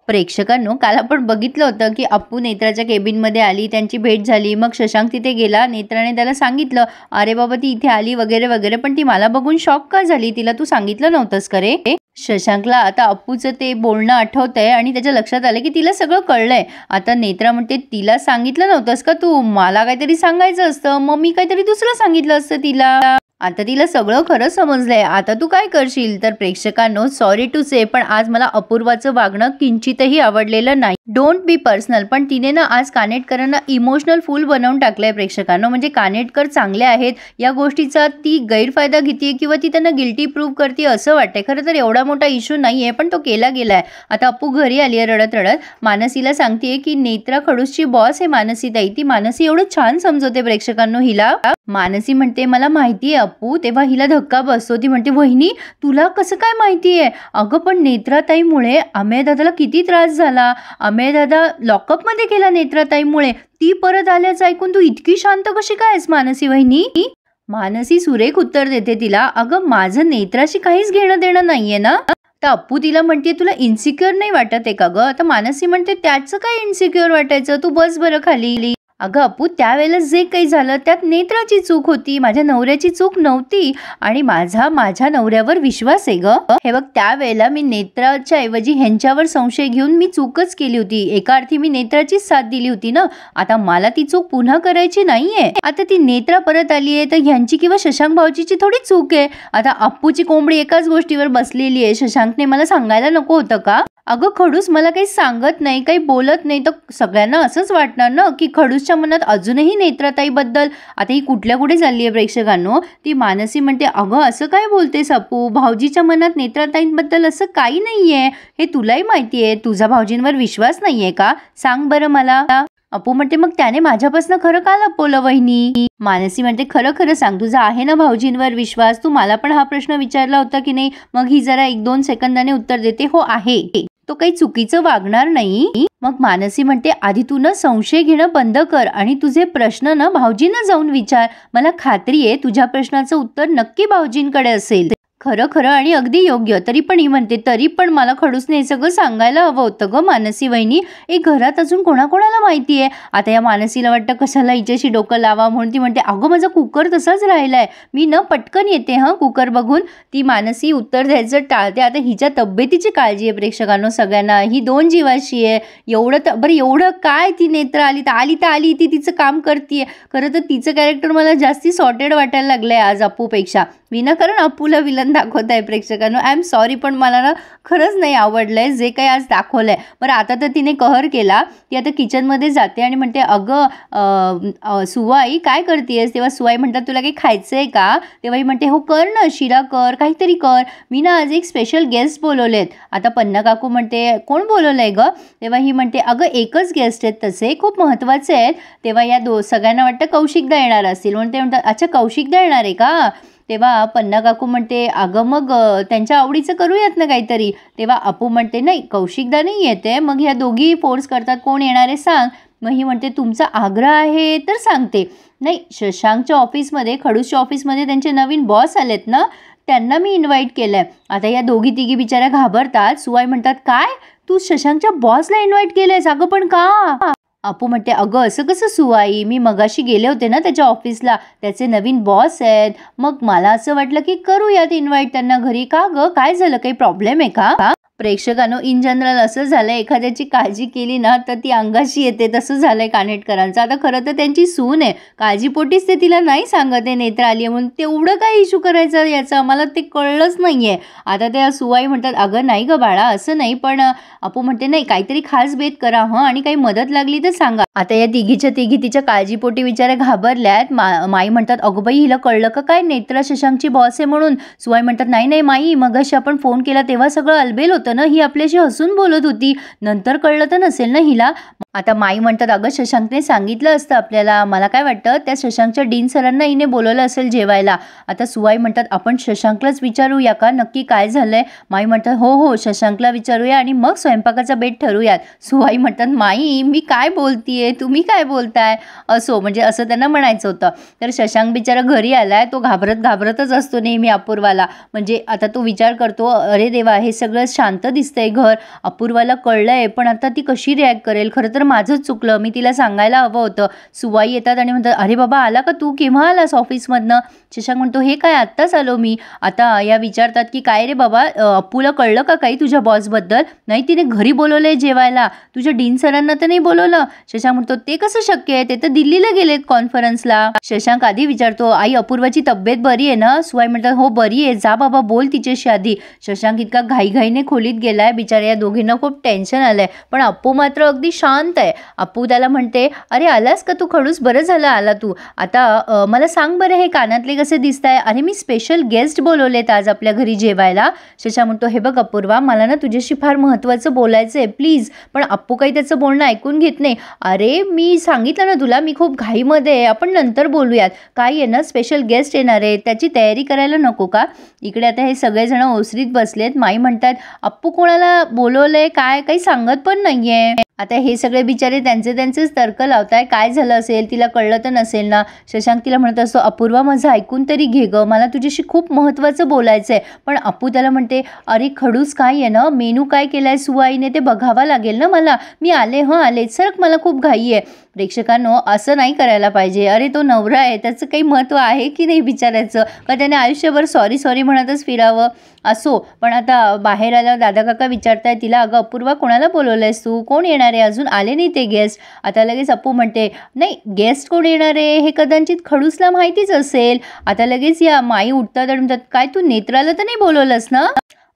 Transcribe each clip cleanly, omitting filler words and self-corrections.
प्रेक्षकांनो, काल आपण बघितलं होतं की अप्पू नेत्राच्या केबिनमध्ये आली, त्यांची भेट झाली. मग शशांक तिथे गेला. नेत्राने त्याला सांगितलं, अरे बाबा ती इथे आली वगैरे वगैरे, पण ती मला बघून शॉक का झाली? तिला तू सांगितलं नव्हतंस का रे? शशांकला आता अप्पूचं ते बोलणं आठवतंय आणि त्याच्या लक्षात आलं की तिला सगळं कळलंय. आता नेत्रा म्हणते, तिला सांगितलं नव्हतंस का तू? मला काहीतरी सांगायचं असतं, मग मी काहीतरी दुसरं सांगितलं असतं तिला. आता तिला सगळं खरं समजलंय. आता तू काय करशील? तर प्रेक्षकांनो, सॉरी टू से, पण आज मला अपूर्वाचं वागणं किंचितही आवडलेलं नाही. डोंट बी पर्सनल, पण तिने ना आज कानेटकरांना इमोशनल फूल बनवून टाकलंय प्रेक्षकांनो. म्हणजे कानेटकर चांगले आहेत या गोष्टीचा ती गैरफायदा घेते किंवा ती त्यांना गिल्टी प्रूव्ह करते असं वाटतंय. खरं तर एवढा मोठा इश्यू नाहीये, पण तो केला गेलाय. आता अप्पू घरी आली आहे रडत रडत. मानसीला सांगतेय की नेत्रा खडूसची बॉस आहे मानसीताई. ती मानसी एवढं छान समजवते प्रेक्षकांनो हिला. मानसी म्हणते, मला माहिती आहे अप्पू. तेव्हा हिला धक्का बसतो. ती म्हणते, वहिनी तुला कसं काय माहिती आहे? अगं पण नेत्राताईमुळे अमेय दादाला किती त्रास झाला. अमेय दादा लॉकअपमध्ये गेला नेत्राताईमुळे. ती परत आल्याचं ऐकून तू इतकी शांत कशी काय आहेस मानसी वहिनी? मानसी सुरेख उत्तर देते तिला, अगं माझं नेत्राशी काहीच घेणं देणं नाहीये ना. तर अप्पू तिला म्हणते, तुला इन्सिक्युअर नाही वाटत आहे का ग? आता मानसी म्हणते, त्याचं काय इन्सिक्युअर वाटायचं, तू बस बरं खाली. अगं अप्पू, त्यावेळेला जे काही झालं त्यात नेत्राची चूक होती, माझ्या नवऱ्याची चूक नव्हती. आणि माझ्या नवऱ्यावर विश्वास आहे ग. हे बघ, त्यावेळेला मी नेत्राच्या ऐवजी ह्यांच्यावर संशय घेऊन मी चूकच केली होती. एका अर्थी मी नेत्राचीच साथ दिली होती ना. आता मला ती चूक पुन्हा करायची नाहीये. आता ती नेत्रा परत आली आहे तर ह्यांची किंवा शशांक भाऊजीची थोडी चूक आहे. आता अप्पूची कोंबडी एकाच गोष्टीवर बसलेली आहे. शशांकने मला सांगायला नको होतं का? अगं खडूस मला काही सांगत नाही, काही बोलत नाही, तर सगळ्यांना असंच वाटणार ना की खडूसच्या मनात अजूनही नेत्राताईबद्दल. आता ही कुठल्या कुठे चालली आहे प्रेक्षकांनो. ती मानसी म्हणते, अगं असं काय बोलतेस अप्पू? भाऊजीच्या मनात नेत्राताईंबद्दल असं काही नाहीये, हे तुलाही माहिती आहे. तुझा भाऊजींवर विश्वास नाहीये का? सांग बरं मला. अप्पू म्हणते, मग त्याने माझ्यापासून खरं का लपवलं वहिनी? मानसी म्हणते, खरं खरं सांग, तुझा आहे ना भाऊजींवर विश्वास? तू मला पण हा प्रश्न विचारला होता की नाही? मग ही जरा 1-2 सेकंदाने उत्तर देते, हो आहे. तो काही चुकीचं वागणार नाही. मग मानसी म्हणते, आधी तू ना संशय घेणं बंद कर आणि तुझे प्रश्न ना भाऊजींना जाऊन विचार. मला खात्री आहे तुझ्या प्रश्नाचं उत्तर नक्की भाऊजींकडे असेल. खरं खरं आणि अगदी योग्य. तरी पण ही म्हणते, तरी पण मला खडूसने हे सगळं सांगायला हवं होतं ग मानसी वहिनी. घरात अजून कोणाकोणाला माहिती आहे? आता या मानसीला वाटतं कशाला हिच्याशी डोकं लावा, म्हणून ती म्हणते, अगं माझा कुकर तसाच राहिलाय, मी न पटकन येते हा कुकर बघून. ती मानसी उत्तर द्यायचं टाळते. आता हिच्या तब्येतीची काळजी आहे प्रेक्षकांनो सगळ्यांना. ही 2 जीवाशी आहे. एवढं काय ती नेत्रा आली तर आली, ती तिचं काम करते. खरं तर तिचं कॅरेक्टर मला जास्ती सॉर्टेड वाटायला लागलंय आज अप्पूपेक्षा. विनाकारण अप्पूला विलन दाखवत आहे प्रेक्षकांनो. आय एम सॉरी, पण मला ना खरंच नाही आवडलंय जे काही आज दाखवलंय. बरं, आता तर तिने कहर केला. ती आता किचनमध्ये जाते आणि म्हणते, अगं सुवाई काय करतेस? तेव्हा सुवाई म्हणतात, तुला काही खायचं आहे का? तेव्हा ही म्हणते, हो कर ना, शिरा कर, काहीतरी कर. मी ना आज एक स्पेशल गेस्ट बोलवलेत. आता पन्ना काकू म्हणते, कोण बोलवलंय ग? तेव्हा ही म्हणते, अगं एकच गेस्ट आहेत, तसे खूप महत्त्वाचे आहेत. तेव्हा या सगळ्यांना वाटतं कौशिकदा येणार असतील, म्हणून ते म्हणतात, अच्छा कौशिकदा येणार आहे का? तेव्हा पन्ना काकू म्हणते, अगं मग त्यांच्या आवडीचं करूयात ना काहीतरी. तेव्हा अप्पू म्हणते, नाही कौशिकदा नाही येते. मग ह्या दोघी फोर्स करतात, कोण येणार आहे सांग. मग ही म्हणते, तुमचा आग्रह आहे तर सांगते. नाही, शशांकच्या ऑफिसमध्ये, खडूसच्या ऑफिसमध्ये त्यांचे नवीन बॉस आलेत ना, त्यांना मी इन्व्हाइट केलंय. आता या दोघी तिघी बिचाऱ्या घाबरतात. सुवाई म्हणतात, काय तू शशांकच्या बॉसला इन्व्हाइट केलंयस? अगं पण का? अप्पू म्हणते, अगं असं कसं सुवाई, मी मगाशी गेले होते ना त्याच्या ऑफिसला, त्याचे नवीन बॉस आहेत. मग मला असं वाटलं की करूयात इन्व्हाइट त्यांना घरी. का ग, काय झालं, काही प्रॉब्लेम आहे का? प्रेक्षकांनो, इन जनरल असं झालंय, एखाद्याची काळजी केली ना तर ती अंगाशी येते, तसं झालंय कानेटकरांचं. आता खरं तर त्यांची सून आहे, काळजीपोटीच ते तिला नाही सांगत आहे नेत्रा आली म्हणून. तेवढं काय इश्यू करायचं याचं, मला ते कळलंच नाहीये. आता त्या सुवाई म्हणतात, अगं नाही ग बाळा, असं नाही. पण अप्पू म्हणते, नाही काहीतरी खास बेत करा आणि काही मदत लागली तर सांगा. आता या तिघीच्या तिघी तिच्या काळजीपोटी विचारा घाबरल्यात. माई म्हणतात, अगं बाई हिला कळलं का काय नेत्रा शशांकची बॉस आहे म्हणून? सुवाई म्हणतात, नाही माई, मगाशी आपण फोन केला तेव्हा सगळं अलबेल होतं ना, ही आपल्याशी हसून बोलत होती, नंतर कळलं तर नसेल ना हिला. आता माई म्हणतात, अगं शशांकने सांगितलं असतं आपल्याला. मला काय वाटतं त्या शशांकच्या डीन सरांना हिने बोलवलं असेल जेवायला. आता सुवाई म्हणतात, आपण शशांकलाच विचारूया का नक्की काय झालंय? माई म्हणतात, हो शशांकला विचारूया आणि मग स्वयंपाकाचा बेत ठरूयात. सुवाई म्हणतात, माई मी काय बोलतीये, तुम्ही काय बोलताय? असो, म्हणजे असं त्यांना म्हणायचं होतं. तर शशांक बिचारा घरी आलाय. तो घाबरतच असतो नेहमी अपूर्वाला. म्हणजे आता तो विचार करतो, अरे देवा, हे सगळं शांत शांत दिसतंय घर. अपूर्वाला कळलंय, पण आता ती कशी रिॲक्ट करेल? खरं तर माझंच चुकलं, मी तिला सांगायला हवं होतं. सुवाई येतात आणि म्हणतात, अरे बाबा आला का तू? केव्हा आलास ऑफिसमधनं? शशांक म्हणतो, हे काय आत्ताच आलो मी. आता या विचारतात की काय रे बाबा, अप्पूला कळलं का काही तुझ्या बॉसबद्दल? नाही, तिने घरी बोलवलंय जेवायला, तुझ्या डीन सरांना तर नाही बोलवलं. शशांक म्हणतो, ते कसं शक्य आहे? ते तर दिल्लीला गेलेत कॉन्फरन्सला. शशांक आधी विचारतो, आई अपूर्वाची तब्येत बरी आहे ना? सुवाई म्हणतात, हो बरी आहे, जा बाबा बोल तिच्याशी आधी. शशांक इतका घाईघाईने खोलीत गेलाय, बिचाऱ्या या दोघींना खूप टेन्शन आलंय. पण अप्पू मात्र अगदी शांत आहे. अप्पू त्याला म्हणते, अरे आलास का तू खडूस? बरं झालं आला तू. आता मला सांग बरं, हे कानातले कसे दिसताय? अरे मी स्पेशल गेस्ट बोलवलेत आज आपल्या घरी जेवायला. शशांक म्हणतो, हे बघ अपूर्वा, मला ना तुझ्याशी फार महत्त्वाचं बोलायचं आहे प्लीज. पण अप्पू काही त्याचं बोलणं ऐकून घेत नाही. अरे मी सांगितलं ना तुला, मी खूप घाईमध्ये आहे, आपण नंतर बोलूयात. काय आहे ना, स्पेशल गेस्ट येणार आहे, त्याची तयारी करायला नको का? इकडे आता हे सगळेजण ओसरीत बसलेत. माई म्हणतात, अप्पू कोणाला बोलवलंय काय? काही सांगत पण नाहीये. आता हे सगळे बिचारे त्यांचेच तर्क लावताय. काय झालं असेल? तिला कळलं तर नसेल ना. शशांक तिला म्हणत असतो, अपूर्वा माझं ऐकून तरी घे गं, मला तुझ्याशी खूप महत्त्वाचं बोलायचं आहे. पण अप्पू त्याला म्हणते, अरे खडूस काय आहे ना, मेनू काय केलाय सुवाईने ते बघावं लागेल ना मला. मी आले सरक, मला खूप घाई आहे. प्रेक्षकांनो, असं नाही करायला पाहिजे. अरे तो नवरा आहे, त्याचं काही महत्त्व आहे की नाही विचारायचं का? त्याने आयुष्यभर सॉरी म्हणतच फिरावं? असो, पण आता बाहेर आल्यावर दादा काका विचारताय तिला, अगं अपूर्वा कोणाला बोलवलंयस तू? कोण येणार आहे? अजून आले नाही ते गेस्ट. आता लगेच अप्पू म्हणते, नाही गेस्ट कोण येणार आहे हे कदाचित खडूसला माहितीच असेल. आता लगेच या माई उठतात आणि म्हणतात, काय तू नेत्राला तर नाही बोलवलंस ना?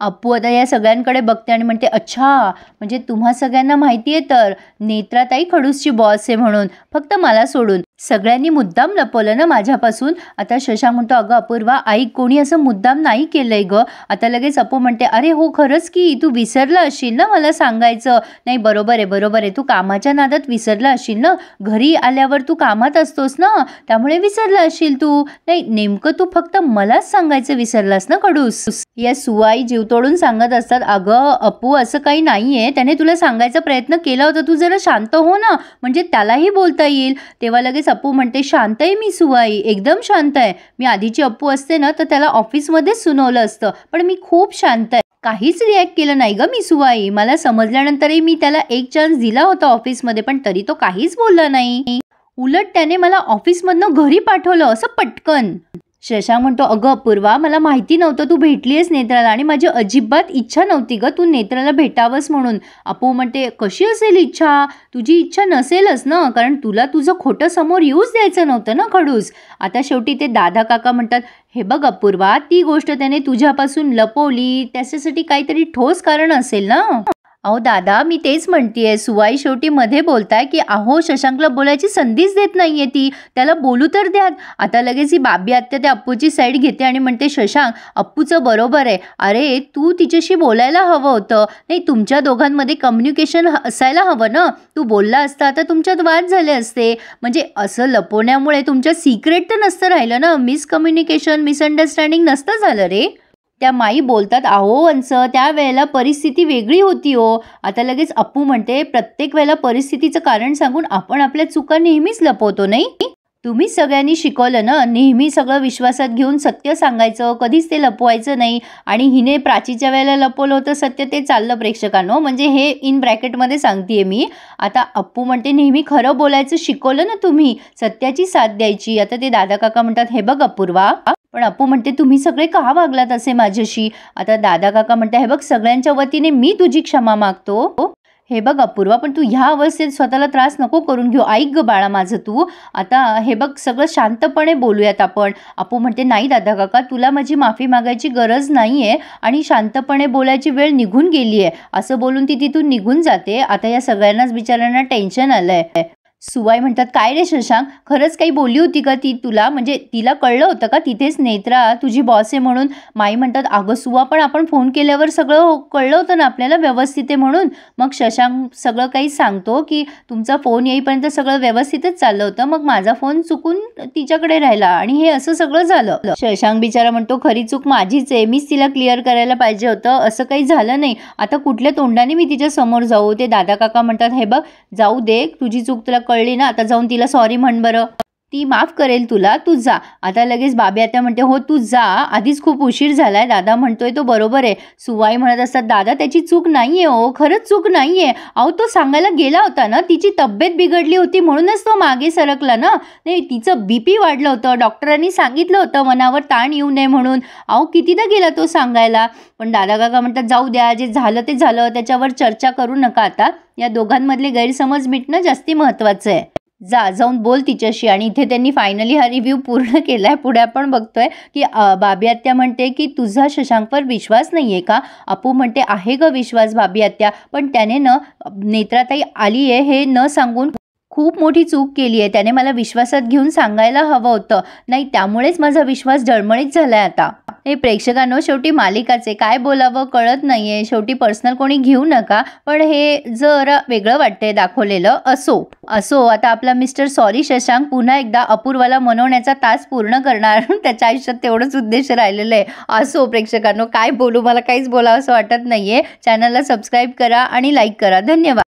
अप्पू आता या सगळ्यांकडे बघते आणि म्हणते, अच्छा म्हणजे तुम्हा सगळ्यांना माहिती आहे तर नेत्राताई खडूसची बॉस आहे म्हणून, फक्त मला सोडून. सगळ्यांनी मुद्दाम लपवलं ना माझ्यापासून. आता शशांक म्हणतो, अगं अपूर्वा ऐक, कोणी असं मुद्दाम नाही केलंय गं. आता लगेच अप्पू म्हणते, अरे हो खरंच की, तू विसरला असशील ना मला सांगायचं. नाही बरोबर आहे, तू कामाच्या नादात विसरला असशील ना. घरी आल्यावर तू कामात असतोस ना, त्यामुळे विसरला असशील तू. नाही नेमकं तू फक्त मलाच सांगायचं विसरलास ना खडूस. या सुवाई जीव तोडून सांगत असतात, अगं अप्पू असं काही नाहीये, त्याने तुला सांगायचा प्रयत्न केला होता, तू जरा शांत हो ना, म्हणजे त्यालाही बोलता येईल. तेव्हा लगेच अप्पू म्हणते, शांत आहे मी सुवाई, एकदम शांत आहे. मी आधीची अप्पू असते ना तर त्याला ऑफिसमध्येच सुनावलं असतं, पण मी खूप शांत आहे. काहीच रिॲक्ट केलं नाही ग मी सुवाई. मला समजल्यानंतरही मी त्याला एक चान्स दिला होता ऑफिसमध्ये, पण तरी तो काहीच बोलला नाही. उलट त्याने मला ऑफिसमधनं घरी पाठवलं असं पटकन. शशांक म्हणतो, अगं अपूर्वा मला माहिती नव्हतं तू भेटलीयस नेत्राला, आणि माझी अजिबात इच्छा नव्हती ग तू नेत्राला भेटावंस म्हणून. अप्पू म्हणते, कशी असेल इच्छा? तुझी इच्छा नसेलच ना, कारण तुला तुझं खोटं समोर येऊच द्यायचं नव्हतं ना खडूस. आता शेवटी ते दादा काका म्हणतात, हे बघ अपूर्वा, ती गोष्ट त्याने तुझ्यापासून लपवली, त्याच्यासाठी काहीतरी ठोस कारण असेल ना. अहो दादा, मी तेच म्हणतेय. सुवाई शेवटी मध्ये बोलताय की अहो शशांकला बोलायची संधीच देत नाहीये ती, त्याला बोलू तर द्यात. आता लगेच ही बाबी आत्या त्या अप्पूची साईड घेते आणि म्हणते, शशांक अप्पूचं बरोबर आहे, अरे तू तिच्याशी बोलायला हवं होतं. नाही, तुमच्या दोघांमध्ये कम्युनिकेशन असायला हवं ना. तू बोलला असता तर तुमच्यात वाद झाले असते. म्हणजे असं लपवण्यामुळे तुमच्या सिक्रेट तर नसतं राहिलं ना, मिसकम्युनिकेशन मिसअंडरस्टँडिंग नसतं झालं रे. त्या माई बोलतात, अहो अंस त्यावेळेला परिस्थिती वेगळी होती हो. आता लगेच अप्पू म्हणते, प्रत्येक वेळेला परिस्थितीचं कारण सांगून आपण आपल्या चुका नेहमीच लपवतो नाही. तुम्ही सगळ्यांनी शिकवलं ना, नेहमी सगळं विश्वासात घेऊन सत्य सांगायचं, कधीच ते लपवायचं नाही. आणि हिने प्राचीच्या वेळेला लपवलं होतं सत्य, ते चाललं प्रेक्षकांनो, म्हणजे हे इन ब्रॅकेटमध्ये सांगतेय मी. आता अप्पू म्हणते, नेहमी खरं बोलायचं शिकवलं ना तुम्ही, सत्याची साथ द्यायची. आता ते दादा काका म्हणतात, हे बघ अपूर्वा, पण अप्पू म्हणते, तुम्ही सगळे का वागलात असे माझ्याशी? आता दादा काका म्हणते, हे बघ सगळ्यांच्या वतीने मी तुझी क्षमा मागतो. हे बघ अपूर्वा, पण तू ह्या अवस्थेत स्वतःला त्रास नको करून घेऊ. ऐक ग बाळा माझं तू. आता हे बघ सगळं शांतपणे बोलूयात आपण. अप्पू म्हणते, नाही दादा काका, तुला माझी माफी मागायची गरज नाहीये आणि शांतपणे बोलायची वेळ निघून गेली आहे. असं बोलून ती तिथून निघून जाते. आता या सगळ्यांनाच बिचाऱ्यांना टेन्शन आलंय. सुवाई म्हणतात, काय रे शशांक, खरंच काही बोलली होती का ती तुला? म्हणजे तिला कळलं होतं का तिथेच नेत्रा तुझी बॉस आहे म्हणून? माई म्हणतात, अगं सुवा, पण आपण फोन केल्यावर सगळं कळलं होतं ना आपल्याला व्यवस्थित आहे म्हणून. मग शशांक सगळं काही सांगतो की तुमचा फोन येईपर्यंत सगळं व्यवस्थितच चाललं होतं, मग माझा फोन चुकून तिच्याकडे राहिला आणि हे असं सगळं झालं. शशांक बिचारा म्हणतो, खरी चूक माझीच आहे, मीच तिला क्लिअर करायला पाहिजे होतं, असं काही झालं नाही. आता कुठल्या तोंडाने मी तिच्या समोर जाऊ? ते दादा काका म्हणतात, हे बघ जाऊ दे, तुझी चूक तुला कळली ना, आता जाऊन तिला सॉरी म्हण बरं. ती माफ करेल तुला, तू जा. आता लगेच बाबी आत्या म्हणते हो तू जा, आधीच खूप उशीर झालाय. दादा म्हणतोय तो बरोबर आहे. सुवाई म्हणत असतात दादा त्याची चूक नाहीये हो, खरंच चूक नाहीये. अहो तो सांगायला गेला होता ना, तिची तब्येत बिघडली होती म्हणूनच तो मागे सरकला ना. नाही तिचं BP वाढलं होतं, डॉक्टरांनी सांगितलं होतं मनावर ताण येऊ नये म्हणून. अहो कितीदा गेला तो सांगायला. पण दादा काका म्हणतात जाऊ द्या, जे झालं ते झालं, त्याच्यावर चर्चा करू नका आता. या दोघांमधले गैरसमज मिटणं जास्ती महत्त्वाचं आहे. जाऊन बोल तिच्याशी. आणि इथे त्यांनी फायनली हा रिव्ह्यू पूर्ण केलाय. पुढे आपण बघतोय की बाबी आत्या म्हणते की तुझा शशांकवर विश्वास नाहीये का. अपू म्हणते आहे ग विश्वास बाबी आत्या, पण त्याने नेत्राताई आली आहे हे न सांगून खूप मोठी चूक केली आहे. त्याने मला विश्वासात घेऊन सांगायला हवं होतं, नाही त्यामुळेच माझा विश्वास डळमळीत झालाय आता. हे प्रेक्षकांनो शेवटी मालिकाचे काय बोलावं कळत नाहीये. शेवटी पर्सनल कोणी घेऊ नका, पण हे जरा वेगळं वाटतंय दाखवलेलं. असो आता आपला मिस्टर सॉरी शशांक पुन्हा एकदा अपूर्वाला मनवण्याचा तास पूर्ण करणार. त्याच्या आयुष्यात तेवढंच उद्देश राहिलेलं आहे. असो प्रेक्षकांनो काय बोलू, मला काहीच बोलावं असं वाटत नाहीये. चॅनलला सबस्क्राईब करा आणि लाईक करा. धन्यवाद.